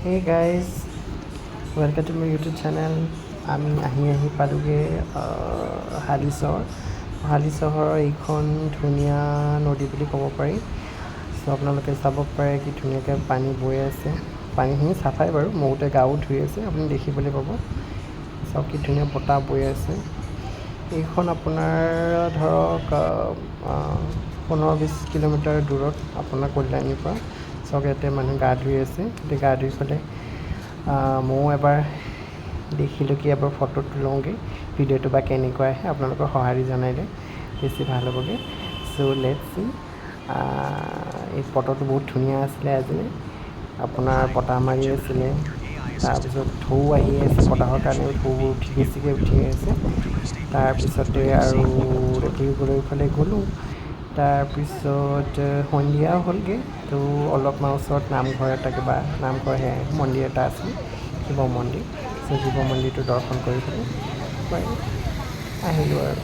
Hey guys, welcome to my YouTube channel. আমি আহি পালোঁগৈ হালি চহৰৰ এইখন ধুনীয়া নদী বুলি ক'ব পাৰি। চ' আপোনালোকে চাব পাৰে কি ধুনীয়াকৈ পানী বৈ আছে। পানীখিনি চাফাই বাৰু, বহুতে গাও ধুই আছে, আপুনি দেখিবলৈ পাব। চাওক কি ধুনীয়া বতাহ বৈ আছে। এইখন আপোনাৰ ধৰক 15-20 কিলোমিটাৰ দূৰত আপোনাৰ কল্যাণীৰ পৰা। চাওক ইয়াতে মানুহ গা ধুই আছে, গা ধুই পেলাই ময়ো এবাৰ দেখিলোঁ কি এবাৰ ফটোটো লওঁগৈ, ভিডিঅ'টো বা কেনেকুৱা আহে আপোনালোকৰ সঁহাৰি জনাইলে বেছি ভাল হ'বগৈ। চ' লেটছ চি। এই ফটোটো বহুত ধুনীয়া আছিলে। আজি আপোনাৰ বতাহ মাৰি আছিলে, তাৰপিছত ঢৌ আহি আছে, বতাহৰ কাৰণে ঢৌবোৰ বেছিকৈ উঠি আছে। তাৰপিছতে আৰু ফুৰিবলৈ ইফালে গ'লোঁ। তাৰপিছত সন্ধিয়া হ'লগৈ, তো অলপমান ওচৰত নামঘৰ মন্দিৰ এটা আছিল, শিৱ মন্দিৰ। চ' শিৱ মন্দিৰটো দৰ্শন কৰি পেলাই আহিলোঁ আৰু।